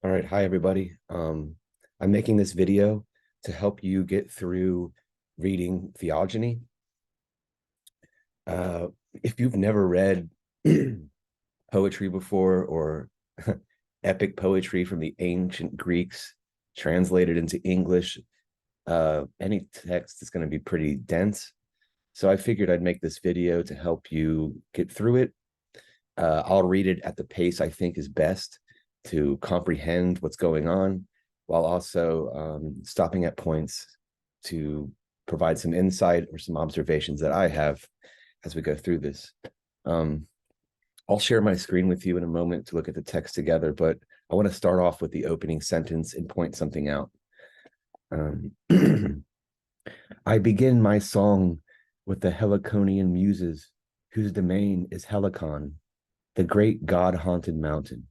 All right, hi everybody. I'm making this video to help you get through reading Theogony. If you've never read poetry before or epic poetry from the ancient Greeks translated into English, any text is going to be pretty dense. So I figured I'd make this video to help you get through it. I'll read it at the pace I think is best to comprehend what's going on, while also stopping at points to provide some insight or some observations that I have as we go through this. I'll share my screen with you in a moment to look at the text together, but I want to start off with the opening sentence and point something out. I begin my song with the Heliconian muses, whose domain is Helicon, the great god-haunted mountain.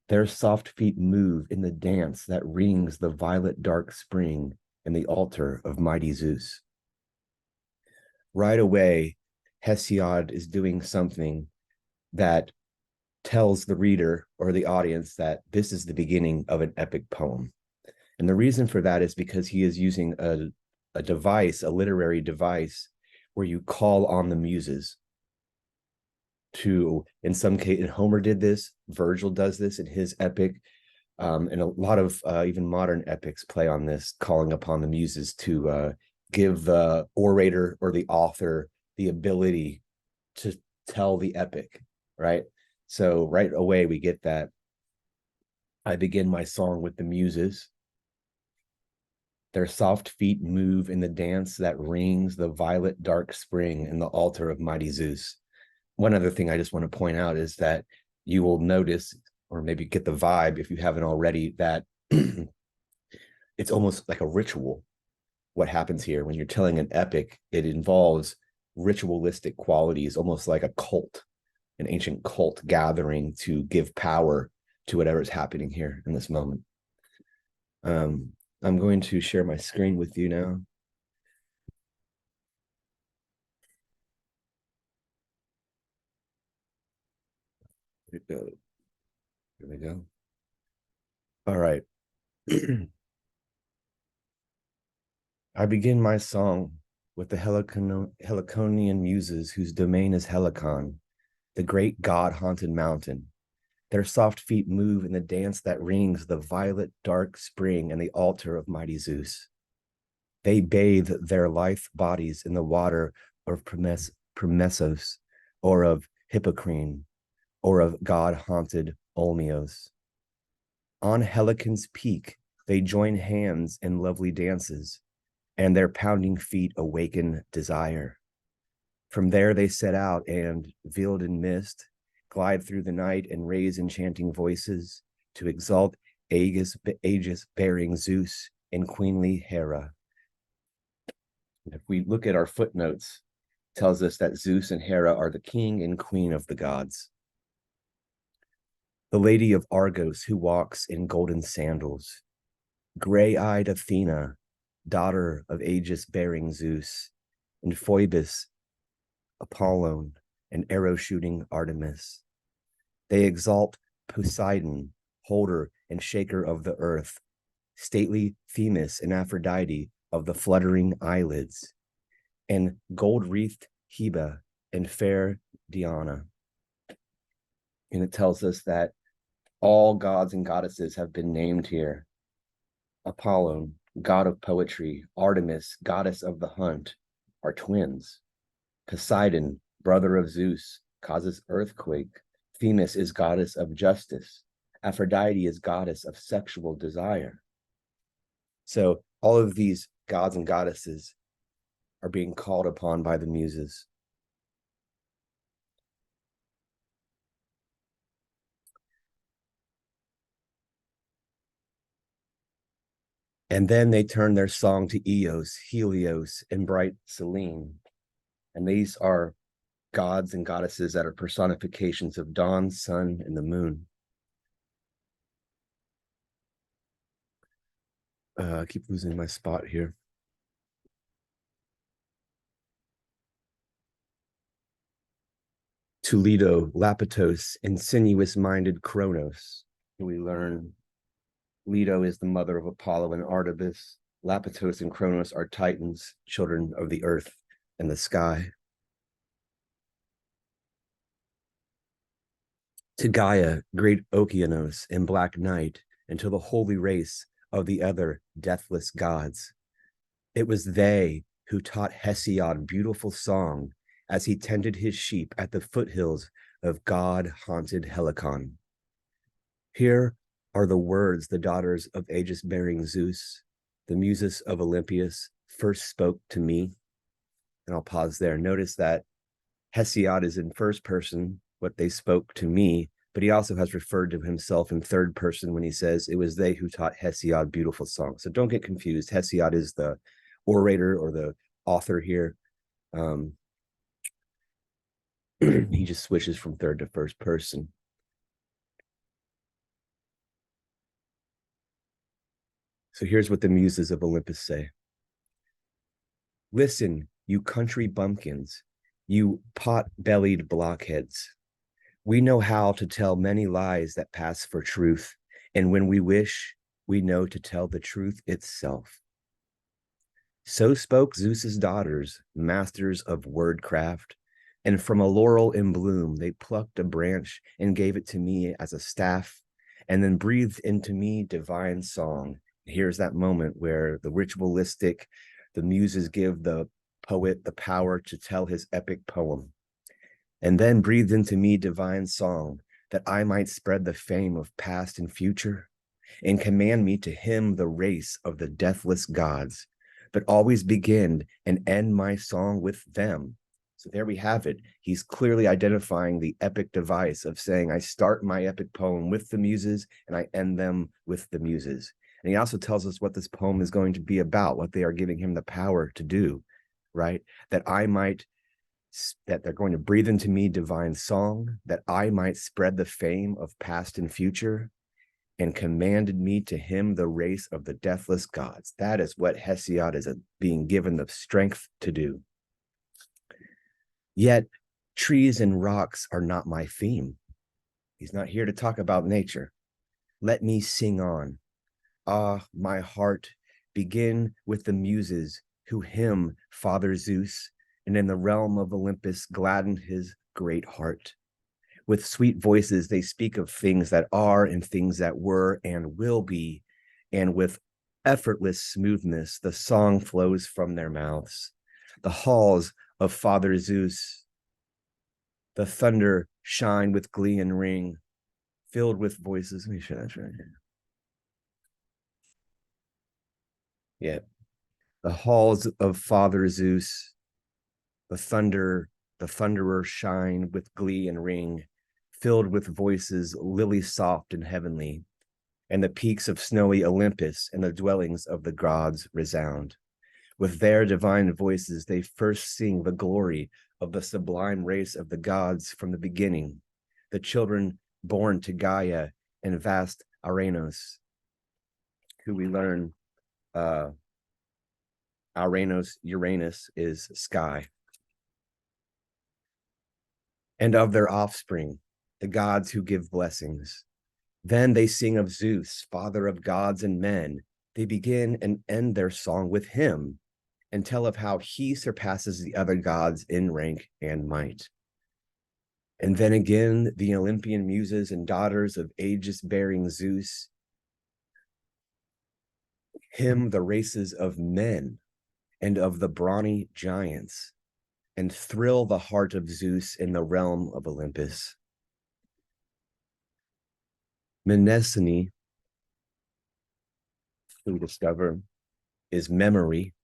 Their soft feet move in the dance that rings the violet dark spring in the altar of mighty Zeus. Right away, Hesiod is doing something that tells the reader or the audience that this is the beginning of an epic poem. And the reason for that is because he is using a device, a literary device, where you call on the muses to, in some case, and Homer did this, Virgil does this in his epic, and a lot of even modern epics play on this, calling upon the muses to give the orator or the author the ability to tell the epic, right? So right away we get that. I begin my song with the muses. Their soft feet move in the dance that rings the violet dark spring in the altar of mighty Zeus. One other thing I just want to point out is that you will notice, or maybe get the vibe if you haven't already, that it's almost like a ritual. What happens here when you're telling an epic, it involves ritualistic qualities, almost like a cult, an ancient cult gathering to give power to whatever's happening here in this moment. I'm going to share my screen with you now. Here we go. Here we go. All right. I begin my song with the Heliconian muses, whose domain is Helicon, the great god-haunted mountain. Their soft feet move in the dance that rings the violet dark spring and the altar of mighty Zeus. They bathe their lithe bodies in the water of Promesos, or of Hippocrene, or of god-haunted Olmios. On Helicon's peak, they join hands in lovely dances, and their pounding feet awaken desire. From there they set out and, veiled in mist, glide through the night and raise enchanting voices to exalt Aegis-bearing Zeus and queenly Hera. If we look at our footnotes, it tells us that Zeus and Hera are the king and queen of the gods. The lady of Argos who walks in golden sandals, gray-eyed Athena, daughter of Aegis-bearing Zeus, and Phoebus, Apollon, and arrow-shooting Artemis. They exalt Poseidon, holder and shaker of the earth, stately Themis and Aphrodite of the fluttering eyelids, and gold-wreathed Hebe and fair Diana. And it tells us that all gods and goddesses have been named here. Apollon, god of poetry, Artemis, goddess of the hunt, are twins. Poseidon, brother of Zeus, causes earthquake. Themis is goddess of justice. Aphrodite is goddess of sexual desire. So all of these gods and goddesses are being called upon by the muses. And then they turn their song to Eos, Helios, and bright Selene. And these are gods and goddesses that are personifications of dawn, sun, and the moon. I keep losing my spot here. Toledo, Lapetos, and sinuous-minded Kronos, who we learn Leto is the mother of Apollo and Artemis. Lapithos and Kronos are Titans, children of the earth and the sky. To Gaia, great Okeanos and Black Night, and to the holy race of the other deathless gods. It was they who taught Hesiod beautiful song as he tended his sheep at the foothills of god-haunted Helicon. Here are the words the daughters of aegis-bearing Zeus, the muses of Olympius, first spoke to me. And I'll pause there. Notice that Hesiod is in first person, what they spoke to me, but he also has referred to himself in third person when he says it was they who taught Hesiod beautiful songs. So don't get confused. Hesiod is the orator or the author here. He just switches from third to first person. So here's what the muses of Olympus say. Listen, you country bumpkins, you pot-bellied blockheads. We know how to tell many lies that pass for truth, and when we wish, we know to tell the truth itself. So spoke Zeus's daughters, masters of wordcraft, and from a laurel in bloom, they plucked a branch and gave it to me as a staff, and then breathed into me divine song. Here's that moment where the ritualistic, the muses give the poet the power to tell his epic poem. And then breathed into me divine song, that I might spread the fame of past and future, and command me to hymn the race of the deathless gods, but always begin and end my song with them. So there we have it. He's clearly identifying the epic device of saying, I start my epic poem with the muses and I end them with the muses. And he also tells us what this poem is going to be about, what they are giving him the power to do, right? That they're going to breathe into me divine song, that I might spread the fame of past and future, and commanded me to hymn the race of the deathless gods. That is what Hesiod is being given the strength to do. Yet trees and rocks are not my theme. He's not here to talk about nature. Let me sing on. Ah, my heart, begin with the muses who hymn Father Zeus, and in the realm of Olympus gladden his great heart. With sweet voices, they speak of things that are and things that were and will be, and with effortless smoothness, the song flows from their mouths. The halls of Father Zeus, the thunder shine with glee and ring, filled with voices. Let me show that right here. Yeah. The halls of Father Zeus, the thunderer shine with glee and ring, filled with voices lily soft and heavenly, and the peaks of snowy Olympus and the dwellings of the gods resound. With their divine voices, they first sing the glory of the sublime race of the gods from the beginning, the children born to Gaia and vast Uranus, who we learn Uranus is sky. And of their offspring, the gods who give blessings. Then they sing of Zeus, father of gods and men. They begin and end their song with him and tell of how he surpasses the other gods in rank and might. And then again, the Olympian muses and daughters of aegis-bearing Zeus hymn the races of men and of the brawny giants, and thrill the heart of Zeus in the realm of Olympus. Mnemosyne, we discover, is memory,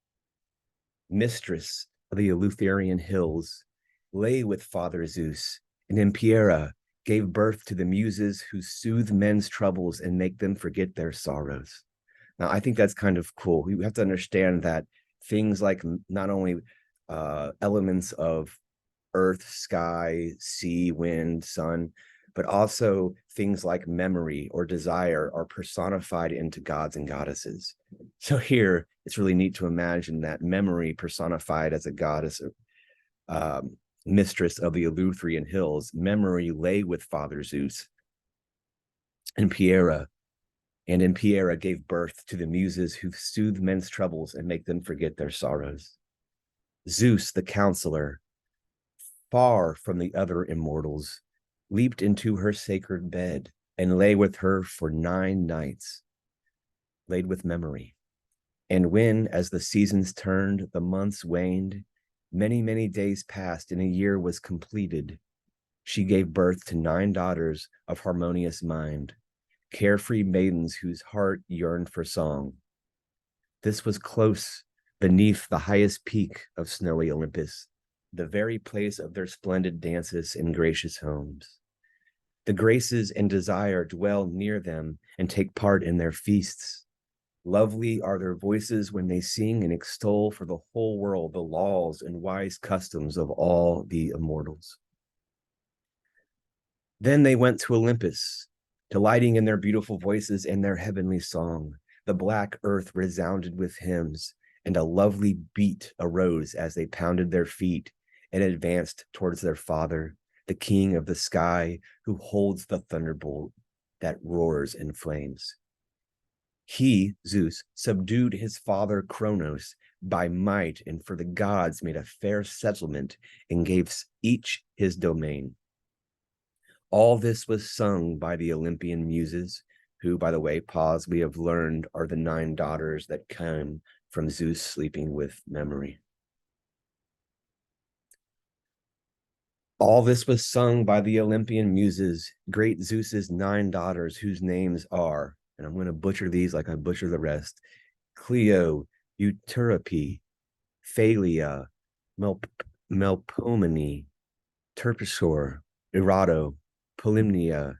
mistress of the Eleutherian hills, lay with Father Zeus, and in Piera gave birth to the muses who soothe men's troubles and make them forget their sorrows. Now, I think that's kind of cool. We have to understand that things like not only elements of earth, sky, sea, wind, sun, but also things like memory or desire are personified into gods and goddesses. So here, it's really neat to imagine that memory personified as a goddess, mistress of the Eleutherian hills, memory lay with Father Zeus and Piera, And in Piera gave birth to the muses who soothe men's troubles and make them forget their sorrows. Zeus, the counselor, far from the other immortals, leaped into her sacred bed and lay with her for 9 nights, laid with memory. And when, as the seasons turned, the months waned, many, many days passed, and a year was completed, she gave birth to 9 daughters of harmonious mind, carefree maidens whose heart yearned for song. This was close beneath the highest peak of snowy Olympus, the very place of their splendid dances and gracious homes. The Graces and Desire dwell near them and take part in their feasts. Lovely are their voices when they sing and extol for the whole world the laws and wise customs of all the immortals. Then they went to Olympus, delighting in their beautiful voices and their heavenly song. The black earth resounded with hymns, and a lovely beat arose as they pounded their feet and advanced towards their father, the king of the sky, who holds the thunderbolt that roars and flames. He, Zeus, subdued his father Kronos by might, and for the gods made a fair settlement and gave each his domain. All this was sung by the Olympian muses, who, by the way, pause, we have learned are the 9 daughters that came from Zeus sleeping with memory. All this was sung by the Olympian muses, great Zeus's 9 daughters, whose names are, and I'm going to butcher these like I butcher the rest, Clio, Euterpe, Thalia, Melpomene, Terpsichore, Erato, Polymnia,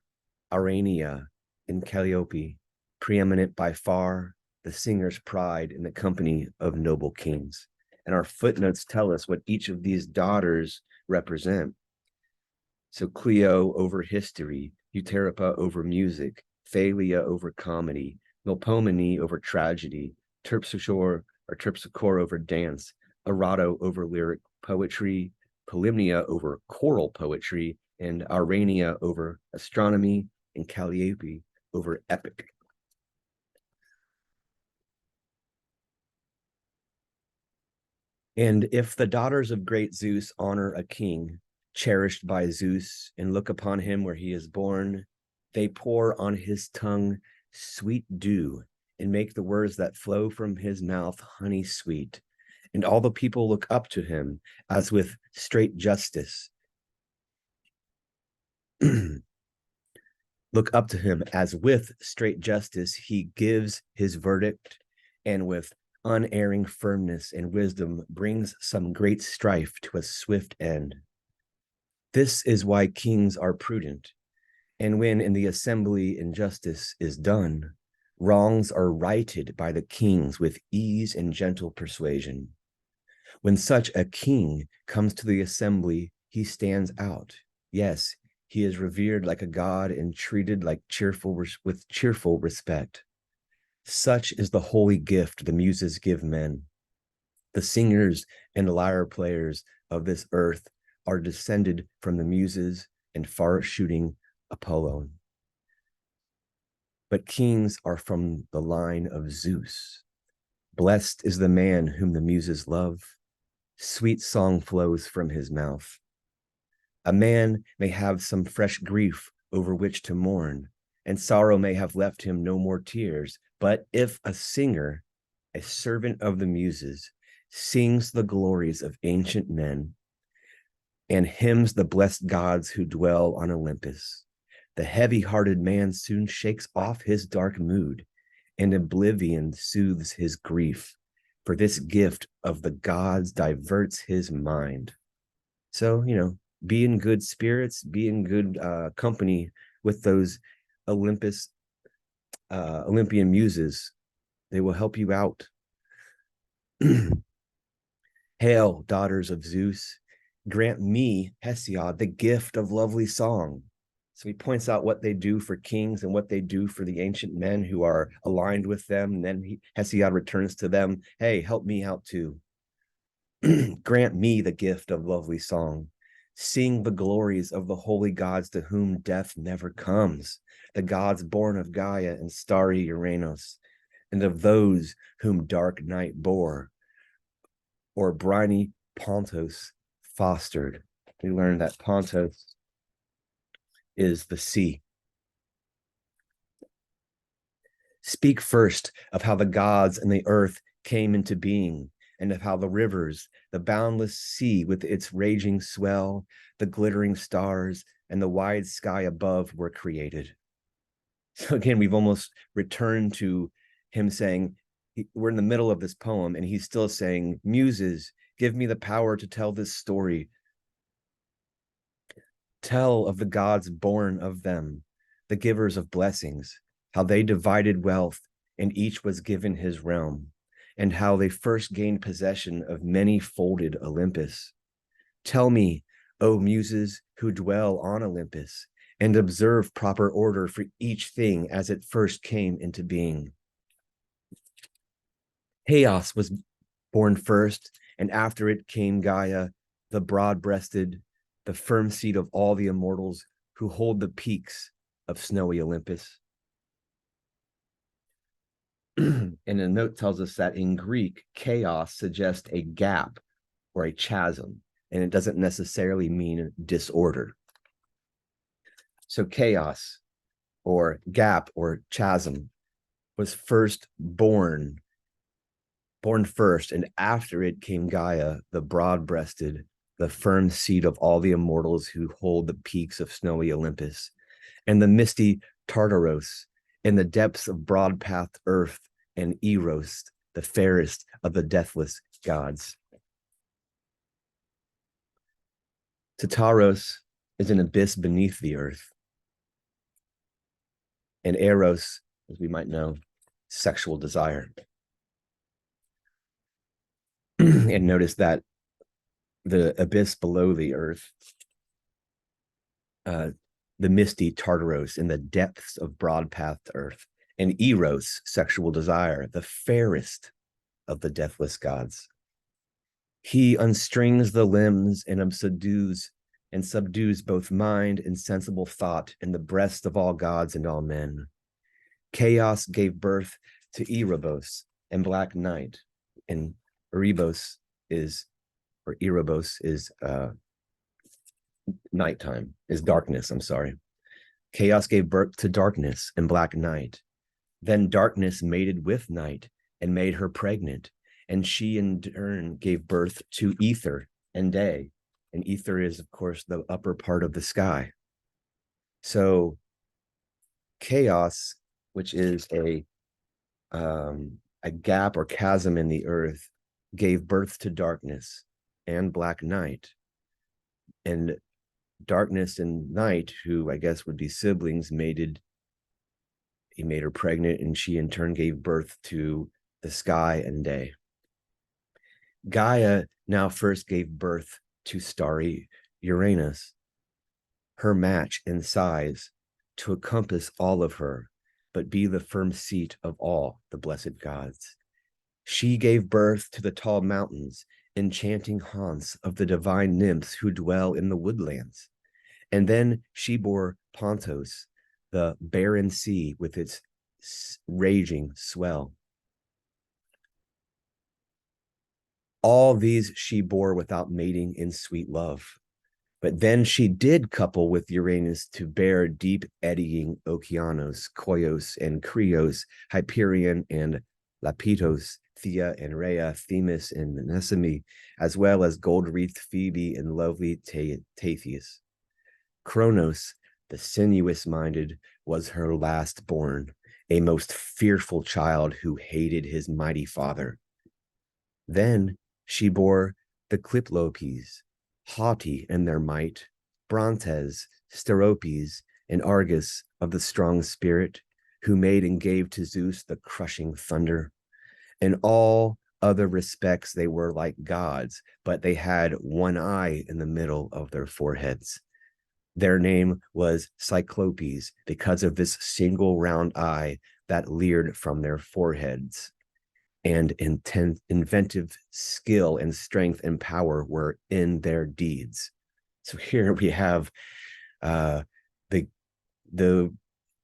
Arania, and Calliope, preeminent by far, the singer's pride in the company of noble kings. And our footnotes tell us what each of these daughters represent. So Clio over history, Euterpe over music, Thalia over comedy, Melpomene over tragedy, Terpsichore over dance, Erato over lyric poetry, Polymnia over choral poetry, and Arania over astronomy, and Calliope over epic. And if the daughters of great Zeus honor a king, cherished by Zeus, and look upon him where he is born, they pour on his tongue sweet dew and make the words that flow from his mouth honey sweet. And all the people look up to him as with straight justice. Look up to him as with straight justice he gives his verdict, and with unerring firmness and wisdom brings some great strife to a swift end. This is why kings are prudent, and when in the assembly injustice is done, wrongs are righted by the kings with ease and gentle persuasion. When such a king comes to the assembly, he stands out. Yes, he is revered like a god and treated like with cheerful respect. Such is the holy gift the muses give men. The singers and lyre players of this earth are descended from the muses and far-shooting Apollo. But kings are from the line of Zeus. Blessed is the man whom the muses love. Sweet song flows from his mouth. A man may have some fresh grief over which to mourn, and sorrow may have left him no more tears. But if a singer, a servant of the muses, sings the glories of ancient men and hymns the blessed gods who dwell on Olympus, the heavy-hearted man soon shakes off his dark mood, and oblivion soothes his grief, for this gift of the gods diverts his mind. So, be in good spirits, be in good company with those Olympian muses. They will help you out. Hail, daughters of Zeus, grant me, Hesiod, the gift of lovely song. So he points out what they do for kings and what they do for the ancient men who are aligned with them. And then Hesiod returns to them, hey, help me out too. Grant me the gift of lovely song. Sing the glories of the holy gods to whom death never comes, the gods born of Gaia and starry Uranus, and of those whom dark night bore, or briny Pontos fostered. We learned that Pontos is the sea. Speak first of how the gods and the earth came into being, and of how the rivers, the boundless sea with its raging swell, the glittering stars, and the wide sky above were created. So again, we've almost returned to him saying, we're in the middle of this poem, and he's still saying, Muses, give me the power to tell this story. Tell of the gods born of them, the givers of blessings, how they divided wealth, and each was given his realm, and how they first gained possession of many-folded Olympus. Tell me, O Muses who dwell on Olympus, and observe proper order for each thing as it first came into being. Chaos was born first, and after it came Gaia, the broad-breasted, the firm seat of all the immortals who hold the peaks of snowy Olympus. And a note tells us that in Greek, chaos suggests a gap or a chasm, and it doesn't necessarily mean disorder. So chaos or gap or chasm was born first, and after it came Gaia, the broad-breasted, the firm seat of all the immortals who hold the peaks of snowy Olympus, and the misty Tartaros, in the depths of broad-pathed earth, and Eros, the fairest of the deathless gods. Tartaros is an abyss beneath the earth. And Eros, as we might know, sexual desire. And notice that the abyss below the earth, the misty Tartaros in the depths of broad-pathed earth, and Eros, sexual desire, the fairest of the deathless gods. He unstrings the limbs and subdues both mind and sensible thought in the breast of all gods and all men. Chaos gave birth to Erebos and Black Night, and Erebos is nighttime, is darkness, I'm sorry. Chaos gave birth to darkness and black night. Then darkness mated with night and made her pregnant, and she in turn gave birth to ether and day. And ether is, of course, the upper part of the sky. So chaos, which is a gap or chasm in the earth, gave birth to darkness and black night. And darkness and night, who I guess would be siblings, mated. He made her pregnant, and she in turn gave birth to the sky and day. Gaia now first gave birth to starry Uranus, her match in size, to encompass all of her, but be the firm seat of all the blessed gods. She gave birth to the tall mountains, enchanting haunts of the divine nymphs who dwell in the woodlands. And then she bore Pontos, the barren sea with its raging swell. All these she bore without mating in sweet love. But then she did couple with Uranus to bear deep eddying Okeanos, Koios and Krios, Hyperion and Lapitos, Thea and Rhea, Themis and Mnesime, as well as gold-wreathed Phoebe and lovely Thetis. Kronos, the sinuous-minded, was her last born, a most fearful child who hated his mighty father. Then she bore the Cliplopes, haughty in their might, Brontes, Steropes, and Argus of the strong spirit, who made and gave to Zeus the crushing thunder. In all other respects they were like gods, but they had one eye in the middle of their foreheads. Their name was Cyclopes because of this single round eye that leered from their foreheads. And inventive skill and strength and power were in their deeds. So here we have uh, the the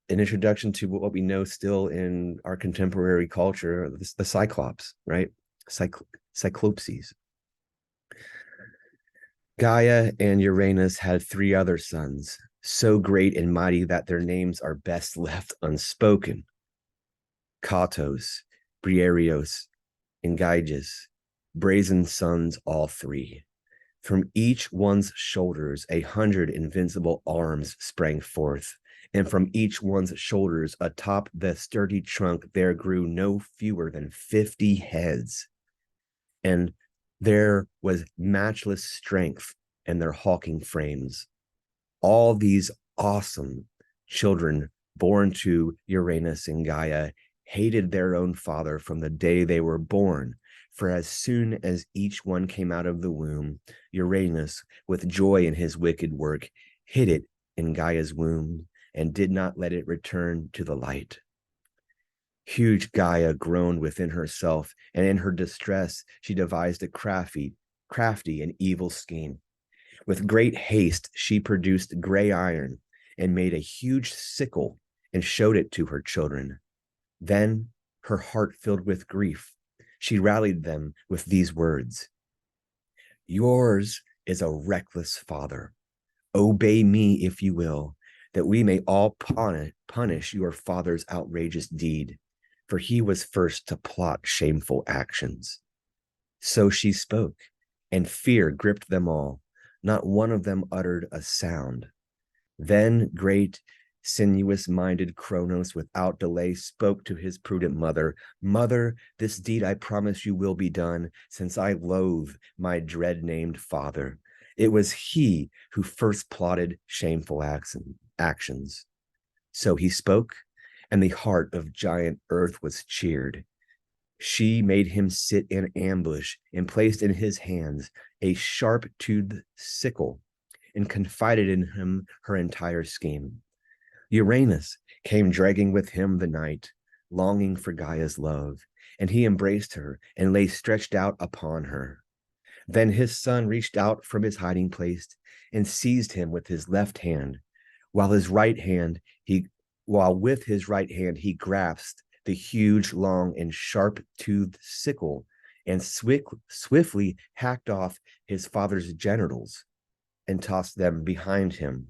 an introduction to what we know still in our contemporary culture, the Cyclops, right? Cyclopses. Gaia and Uranus had three other sons, so great and mighty that their names are best left unspoken. Katos, Briareos, and Gyges, brazen sons all three. From each one's shoulders 100 invincible arms sprang forth, and from each one's shoulders atop the sturdy trunk there grew no fewer than 50 heads. And there was matchless strength in their hulking frames. All these awesome children born to Uranus and Gaia hated their own father from the day they were born. For as soon as each one came out of the womb, Uranus, with joy in his wicked work, hid it in Gaia's womb and did not let it return to the light. Huge Gaia groaned within herself, and in her distress she devised a crafty and evil scheme. With great haste, she produced gray iron and made a huge sickle and showed it to her children. Then, her heart filled with grief, she rallied them with these words: Yours is a reckless father. Obey me if you will, that we may all punish your father's outrageous deed, for he was first to plot shameful actions. So she spoke, and fear gripped them all. Not one of them uttered a sound. Then great, sinuous-minded Kronos without delay spoke to his prudent mother. Mother, this deed I promise you will be done, since I loathe my dread-named father. It was he who first plotted shameful actions. So he spoke, and the heart of giant Earth was cheered. She made him sit in ambush and placed in his hands a sharp-toothed sickle and confided in him her entire scheme. Uranus came dragging with him the night, longing for Gaia's love, and he embraced her and lay stretched out upon her. Then his son reached out from his hiding place and seized him with his left hand, while with his right hand he grasped the huge, long, and sharp-toothed sickle and swiftly hacked off his father's genitals and tossed them behind him.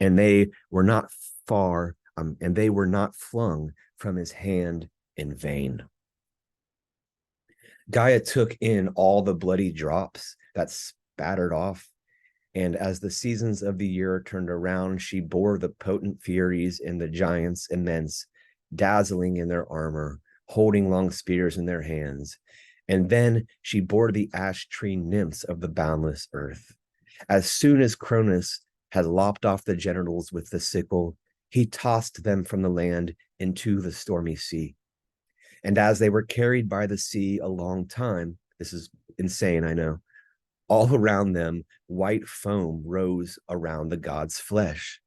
And they were not flung from his hand in vain. Gaia took in all the bloody drops that spattered off, and as the seasons of the year turned around, she bore the potent Furies and the giants immense, dazzling in their armor, holding long spears in their hands. And then she bore the ash tree nymphs of the boundless earth. As soon as Cronus had lopped off the genitals with the sickle, he tossed them from the land into the stormy sea. And as they were carried by the sea a long time, this is insane, I know, all around them, white foam rose around the god's flesh.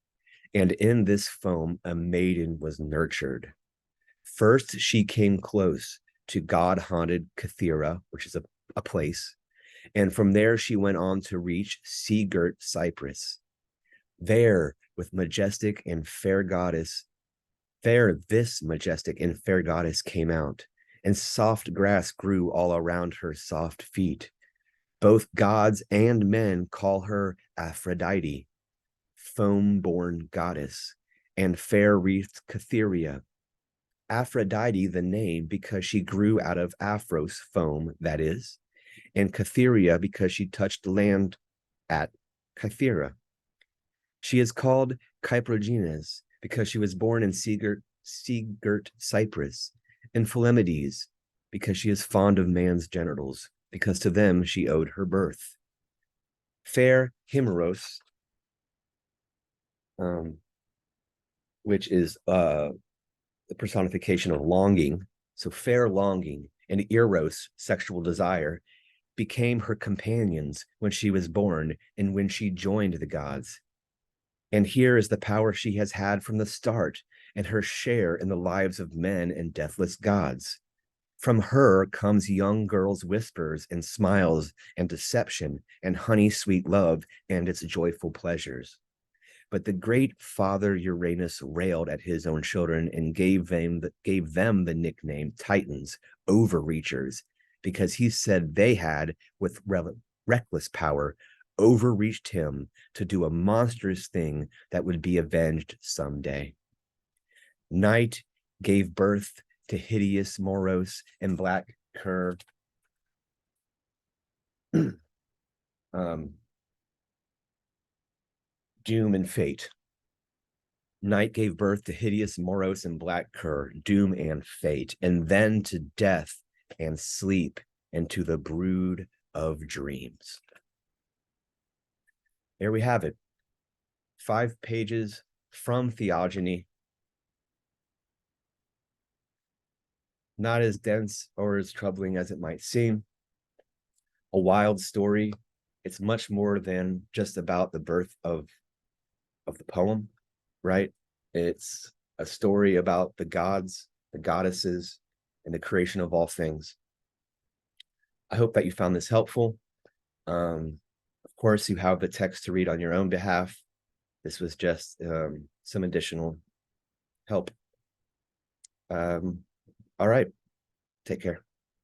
And in this foam, a maiden was nurtured. First, she came close to god-haunted Cythera, which is a place. And from there, she went on to reach sea-girt Cyprus. There, this majestic and fair goddess came out, and soft grass grew all around her soft feet. Both gods and men call her Aphrodite, foam-born goddess, and fair-wreathed Cytherea. Aphrodite the name because she grew out of Aphros, foam, that is, and Cytherea because she touched land at Cythera. She is called Kyprogenes because she was born in sea-girt Cyprus, and Philemides because she is fond of man's genitals, because to them she owed her birth. Fair Himeros, which is the personification of longing, so fair longing, and Eros, sexual desire, became her companions when she was born and when she joined the gods. And here is the power she has had from the start and her share in the lives of men and deathless gods. From her comes young girls' whispers and smiles and deception and honey sweet love and its joyful pleasures. But the great father Uranus railed at his own children and gave them the nickname Titans, overreachers, because he said they had, with reckless power, overreached him to do a monstrous thing that would be avenged someday. Night gave birth to hideous Moros and black cur. Doom and fate. Night gave birth to hideous Moros and black cur, doom and fate, and then to death and sleep and to the brood of dreams. There we have it. 5 pages from Theogony. Not as dense or as troubling as it might seem. A wild story. It's much more than just about the birth of the poem, right? It's a story about the gods, the goddesses, and the creation of all things. I hope that you found this helpful. Of course, you have the text to read on your own behalf. This was just some additional help. All right, take care.